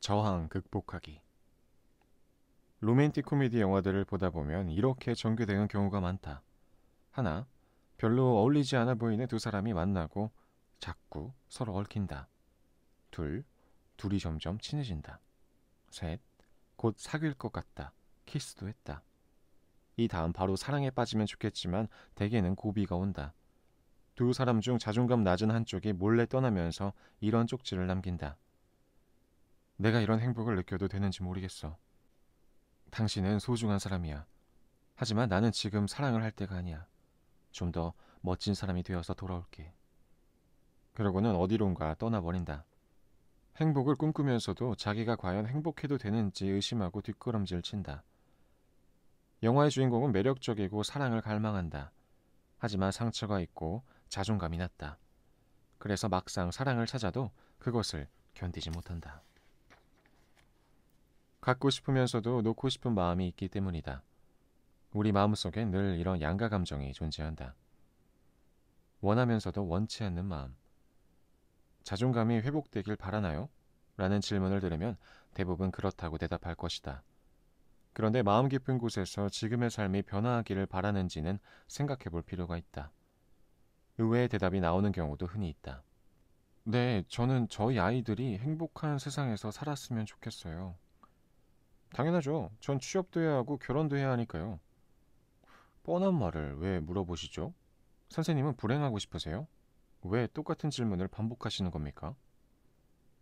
저항 극복하기. 로맨틱 코미디 영화들을 보다 보면 이렇게 전개되는 경우가 많다. 하나, 별로 어울리지 않아 보이는 두 사람이 만나고 자꾸 서로 얽힌다. 둘, 둘이 점점 친해진다. 셋, 곧 사귈 것 같다. 키스도 했다. 이 다음 바로 사랑에 빠지면 좋겠지만 대개는 고비가 온다. 두 사람 중 자존감 낮은 한쪽이 몰래 떠나면서 이런 쪽지를 남긴다. 내가 이런 행복을 느껴도 되는지 모르겠어. 당신은 소중한 사람이야. 하지만 나는 지금 사랑을 할 때가 아니야. 좀 더 멋진 사람이 되어서 돌아올게. 그러고는 어디론가 떠나버린다. 행복을 꿈꾸면서도 자기가 과연 행복해도 되는지 의심하고 뒷걸음질 친다. 영화의 주인공은 매력적이고 사랑을 갈망한다. 하지만 상처가 있고 자존감이 낮다. 그래서 막상 사랑을 찾아도 그것을 견디지 못한다. 갖고 싶으면서도 놓고 싶은 마음이 있기 때문이다. 우리 마음속엔 늘 이런 양가 감정이 존재한다. 원하면서도 원치 않는 마음. 자존감이 회복되길 바라나요? 라는 질문을 들으면 대부분 그렇다고 대답할 것이다. 그런데 마음 깊은 곳에서 지금의 삶이 변화하기를 바라는지는 생각해 볼 필요가 있다. 의외의 대답이 나오는 경우도 흔히 있다. 네, 저는 저희 아이들이 행복한 세상에서 살았으면 좋겠어요. 당연하죠. 전 취업도 해야 하고 결혼도 해야 하니까요. 뻔한 말을 왜 물어보시죠? 선생님은 불행하고 싶으세요? 왜 똑같은 질문을 반복하시는 겁니까?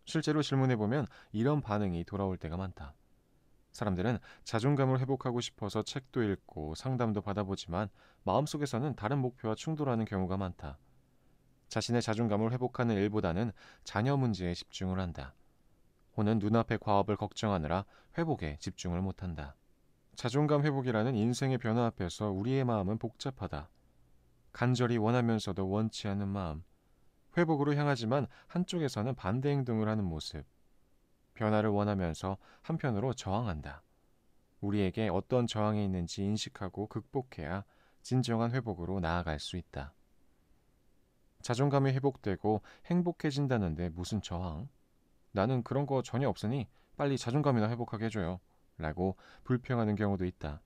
실제로 질문해보면 이런 반응이 돌아올 때가 많다. 사람들은 자존감을 회복하고 싶어서 책도 읽고 상담도 받아보지만 마음속에서는 다른 목표와 충돌하는 경우가 많다. 자신의 자존감을 회복하는 일보다는 자녀 문제에 집중을 한다. 혹은 눈앞의 과업을 걱정하느라 회복에 집중을 못한다. 자존감 회복이라는 인생의 변화 앞에서 우리의 마음은 복잡하다. 간절히 원하면서도 원치 않는 마음, 회복으로 향하지만 한쪽에서는 반대 행동을 하는 모습, 변화를 원하면서 한편으로 저항한다. 우리에게 어떤 저항이 있는지 인식하고 극복해야 진정한 회복으로 나아갈 수 있다. 자존감이 회복되고 행복해진다는데 무슨 저항? 나는 그런 거 전혀 없으니 빨리 자존감이나 회복하게 해줘요. 라고 불평하는 경우도 있다.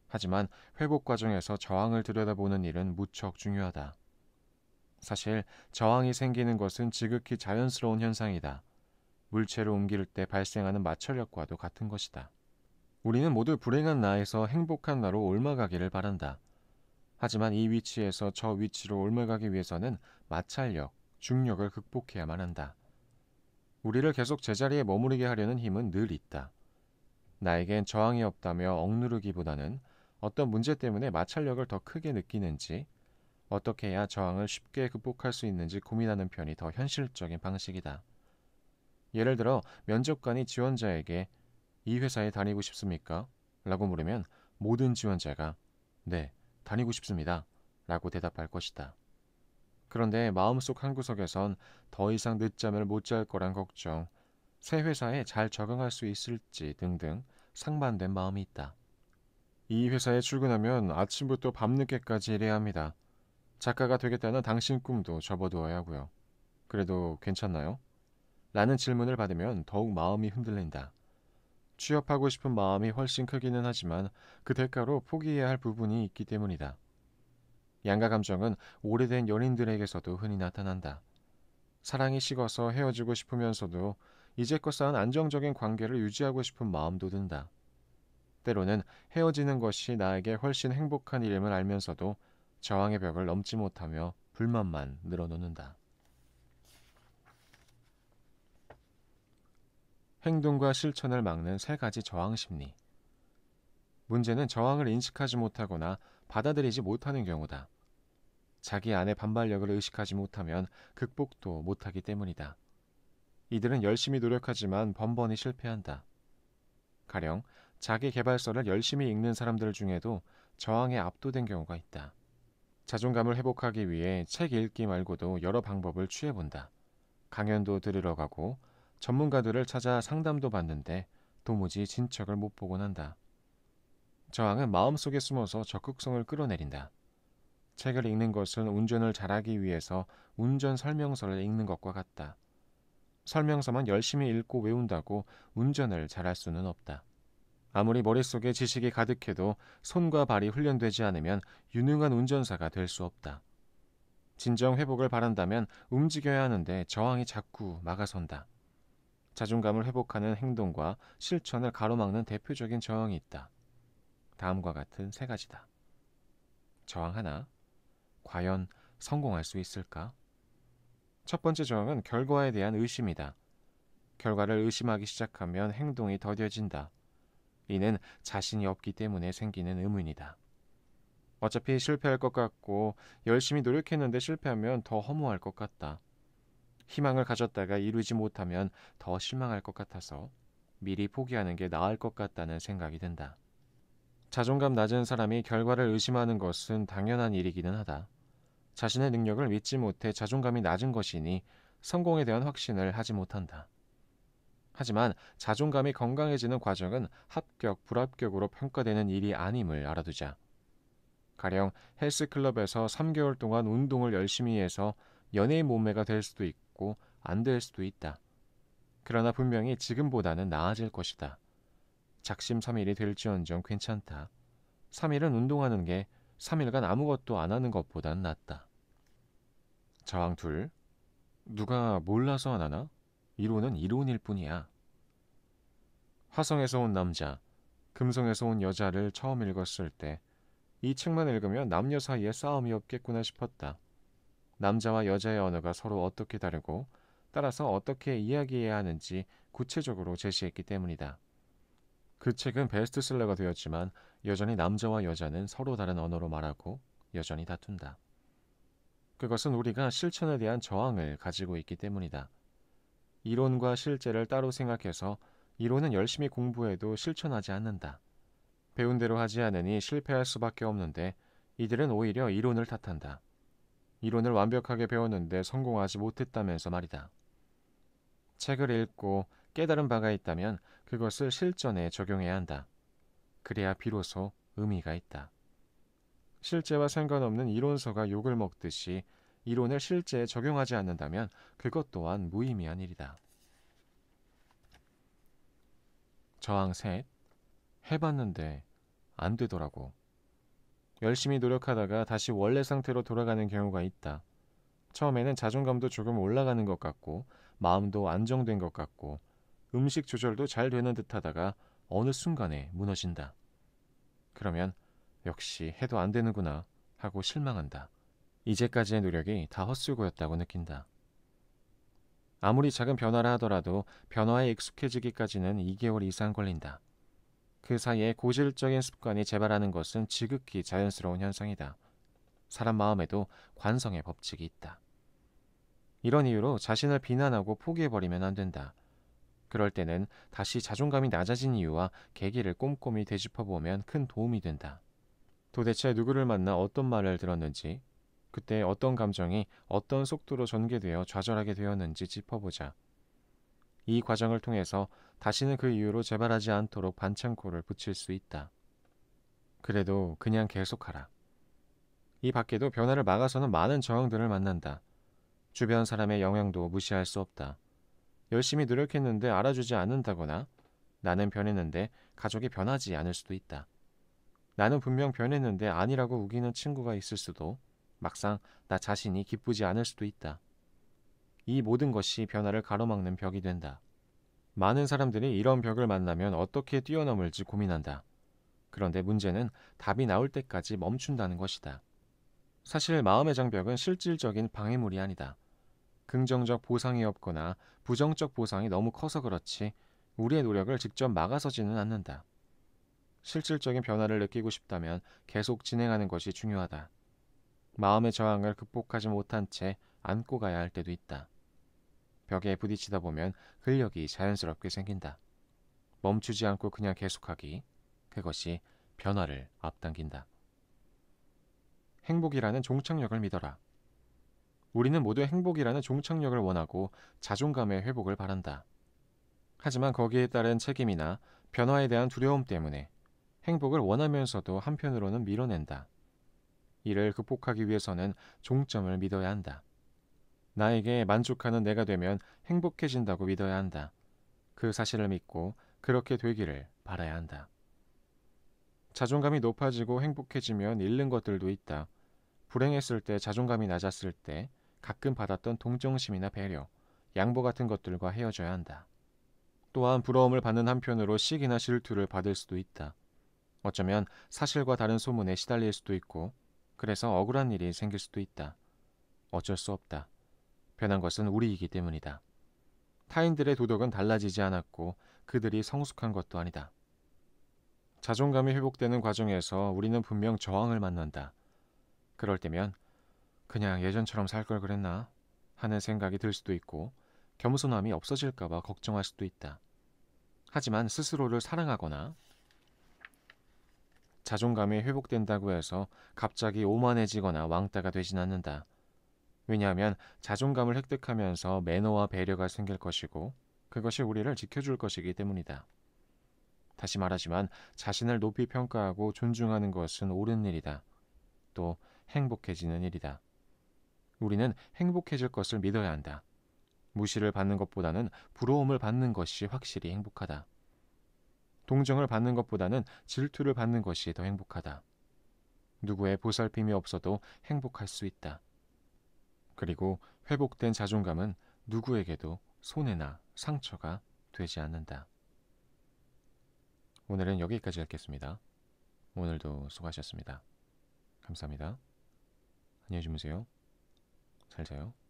하지만 회복 과정에서 저항을 들여다보는 일은 무척 중요하다. 사실 저항이 생기는 것은 지극히 자연스러운 현상이다. 물체를 옮길 때 발생하는 마찰력과도 같은 것이다. 우리는 모두 불행한 나에서 행복한 나로 옮아가기를 바란다. 하지만 이 위치에서 저 위치로 옮아가기 위해서는 마찰력, 중력을 극복해야만 한다. 우리를 계속 제자리에 머무르게 하려는 힘은 늘 있다. 나에겐 저항이 없다며 억누르기보다는 어떤 문제 때문에 마찰력을 더 크게 느끼는지, 어떻게 해야 저항을 쉽게 극복할 수 있는지 고민하는 편이 더 현실적인 방식이다. 예를 들어 면접관이 지원자에게 이 회사에 다니고 싶습니까? 라고 물으면 모든 지원자가 네, 다니고 싶습니다. 라고 대답할 것이다. 그런데 마음속 한구석에선 더 이상 늦잠을 못 잘 거란 걱정, 새 회사에 잘 적응할 수 있을지 등등 상반된 마음이 있다. 이 회사에 출근하면 아침부터 밤늦게까지 일해야 합니다. 작가가 되겠다는 당신 꿈도 접어두어야 하고요. 그래도 괜찮나요? 라는 질문을 받으면 더욱 마음이 흔들린다. 취업하고 싶은 마음이 훨씬 크기는 하지만 그 대가로 포기해야 할 부분이 있기 때문이다. 양가 감정은 오래된 연인들에게서도 흔히 나타난다. 사랑이 식어서 헤어지고 싶으면서도 이제껏 쌓은 안정적인 관계를 유지하고 싶은 마음도 든다. 때로는 헤어지는 것이 나에게 훨씬 행복한 일임을 알면서도 저항의 벽을 넘지 못하며 불만만 늘어놓는다. 행동과 실천을 막는 세 가지 저항 심리. 문제는 저항을 인식하지 못하거나 받아들이지 못하는 경우다. 자기 안의 반발력을 의식하지 못하면 극복도 못하기 때문이다. 이들은 열심히 노력하지만 번번이 실패한다. 가령 자기 계발서를 열심히 읽는 사람들 중에도 저항에 압도된 경우가 있다. 자존감을 회복하기 위해 책 읽기 말고도 여러 방법을 취해본다. 강연도 들으러 가고 전문가들을 찾아 상담도 받는데 도무지 진척을 못 보곤 한다. 저항은 마음속에 숨어서 적극성을 끌어내린다. 책을 읽는 것은 운전을 잘하기 위해서 운전 설명서를 읽는 것과 같다. 설명서만 열심히 읽고 외운다고 운전을 잘할 수는 없다. 아무리 머릿속에 지식이 가득해도 손과 발이 훈련되지 않으면 유능한 운전사가 될 수 없다. 진정 회복을 바란다면 움직여야 하는데 저항이 자꾸 막아선다. 자존감을 회복하는 행동과 실천을 가로막는 대표적인 저항이 있다. 다음과 같은 세 가지다. 저항 하나. 과연 성공할 수 있을까? 첫 번째 저항은 결과에 대한 의심이다. 결과를 의심하기 시작하면 행동이 더뎌진다. 이는 자신이 없기 때문에 생기는 의문이다. 어차피 실패할 것 같고 열심히 노력했는데 실패하면 더 허무할 것 같다. 희망을 가졌다가 이루지 못하면 더 실망할 것 같아서 미리 포기하는 게 나을 것 같다는 생각이 든다. 자존감 낮은 사람이 결과를 의심하는 것은 당연한 일이기는 하다. 자신의 능력을 믿지 못해 자존감이 낮은 것이니 성공에 대한 확신을 하지 못한다. 하지만 자존감이 건강해지는 과정은 합격, 불합격으로 평가되는 일이 아님을 알아두자. 가령 헬스클럽에서 3개월 동안 운동을 열심히 해서 연예인 몸매가 될 수도 있고 안 될 수도 있다. 그러나 분명히 지금보다는 나아질 것이다. 작심삼일이 될지언정 괜찮다. 3일은 운동하는 게 3일간 아무것도 안 하는 것보단 낫다. 저항 둘. 누가 몰라서 안 하나? 이론은 이론일 뿐이야. 화성에서 온 남자, 금성에서 온 여자를 처음 읽었을 때 이 책만 읽으면 남녀 사이에 싸움이 없겠구나 싶었다. 남자와 여자의 언어가 서로 어떻게 다르고 따라서 어떻게 이야기해야 하는지 구체적으로 제시했기 때문이다. 그 책은 베스트셀러가 되었지만 여전히 남자와 여자는 서로 다른 언어로 말하고 여전히 다툰다. 그것은 우리가 실천에 대한 저항을 가지고 있기 때문이다. 이론과 실제를 따로 생각해서 이론은 열심히 공부해도 실천하지 않는다. 배운 대로 하지 않으니 실패할 수밖에 없는데 이들은 오히려 이론을 탓한다. 이론을 완벽하게 배웠는데 성공하지 못했다면서 말이다. 책을 읽고 깨달은 바가 있다면 그것을 실전에 적용해야 한다. 그래야 비로소 의미가 있다. 실제와 상관없는 이론서가 욕을 먹듯이 이론을 실제에 적용하지 않는다면 그것 또한 무의미한 일이다. 저항 셋. 해봤는데 안 되더라고. 열심히 노력하다가 다시 원래 상태로 돌아가는 경우가 있다. 처음에는 자존감도 조금 올라가는 것 같고 마음도 안정된 것 같고 음식 조절도 잘 되는 듯 하다가 어느 순간에 무너진다. 그러면 역시 해도 안 되는구나 하고 실망한다. 이제까지의 노력이 다 헛수고였다고 느낀다. 아무리 작은 변화를 하더라도 변화에 익숙해지기까지는 2개월 이상 걸린다. 그 사이에 고질적인 습관이 재발하는 것은 지극히 자연스러운 현상이다. 사람 마음에도 관성의 법칙이 있다. 이런 이유로 자신을 비난하고 포기해버리면 안 된다. 그럴 때는 다시 자존감이 낮아진 이유와 계기를 꼼꼼히 되짚어보면 큰 도움이 된다. 도대체 누구를 만나 어떤 말을 들었는지, 그때 어떤 감정이 어떤 속도로 전개되어 좌절하게 되었는지 짚어보자. 이 과정을 통해서 다시는 그 이유로 재발하지 않도록 반창고를 붙일 수 있다. 그래도 그냥 계속하라. 이 밖에도 변화를 막아서는 많은 저항들을 만난다. 주변 사람의 영향도 무시할 수 없다. 열심히 노력했는데 알아주지 않는다거나 나는 변했는데 가족이 변하지 않을 수도 있다. 나는 분명 변했는데 아니라고 우기는 친구가 있을 수도 막상 나 자신이 기쁘지 않을 수도 있다. 이 모든 것이 변화를 가로막는 벽이 된다. 많은 사람들이 이런 벽을 만나면 어떻게 뛰어넘을지 고민한다. 그런데 문제는 답이 나올 때까지 멈춘다는 것이다. 사실 마음의 장벽은 실질적인 방해물이 아니다. 긍정적 보상이 없거나 부정적 보상이 너무 커서 그렇지 우리의 노력을 직접 막아서지는 않는다. 실질적인 변화를 느끼고 싶다면 계속 진행하는 것이 중요하다. 마음의 저항을 극복하지 못한 채 안고 가야 할 때도 있다. 벽에 부딪히다 보면 근력이 자연스럽게 생긴다. 멈추지 않고 그냥 계속하기, 그것이 변화를 앞당긴다. 행복이라는 종착역을 믿어라. 우리는 모두 행복이라는 종착역을 원하고 자존감의 회복을 바란다. 하지만 거기에 따른 책임이나 변화에 대한 두려움 때문에 행복을 원하면서도 한편으로는 밀어낸다. 이를 극복하기 위해서는 종점을 믿어야 한다. 나에게 만족하는 내가 되면 행복해진다고 믿어야 한다. 그 사실을 믿고 그렇게 되기를 바라야 한다. 자존감이 높아지고 행복해지면 잃는 것들도 있다. 불행했을 때, 자존감이 낮았을 때 가끔 받았던 동정심이나 배려, 양보 같은 것들과 헤어져야 한다. 또한 부러움을 받는 한편으로 시기나 질투를 받을 수도 있다. 어쩌면 사실과 다른 소문에 시달릴 수도 있고, 그래서 억울한 일이 생길 수도 있다. 어쩔 수 없다. 변한 것은 우리이기 때문이다. 타인들의 도덕은 달라지지 않았고 그들이 성숙한 것도 아니다. 자존감이 회복되는 과정에서 우리는 분명 저항을 만난다. 그럴 때면 그냥 예전처럼 살 걸 그랬나 하는 생각이 들 수도 있고, 겸손함이 없어질까봐 걱정할 수도 있다. 하지만 스스로를 사랑하거나 자존감이 회복된다고 해서 갑자기 오만해지거나 왕따가 되진 않는다. 왜냐하면 자존감을 획득하면서 매너와 배려가 생길 것이고, 그것이 우리를 지켜줄 것이기 때문이다. 다시 말하지만 자신을 높이 평가하고 존중하는 것은 옳은 일이다. 또 행복해지는 일이다. 우리는 행복해질 것을 믿어야 한다. 무시를 받는 것보다는 부러움을 받는 것이 확실히 행복하다. 동정을 받는 것보다는 질투를 받는 것이 더 행복하다. 누구의 보살핌이 없어도 행복할 수 있다. 그리고 회복된 자존감은 누구에게도 손해나 상처가 되지 않는다. 오늘은 여기까지 읽겠습니다. 오늘도 수고하셨습니다. 감사합니다. 안녕히 주무세요. 잘 자요.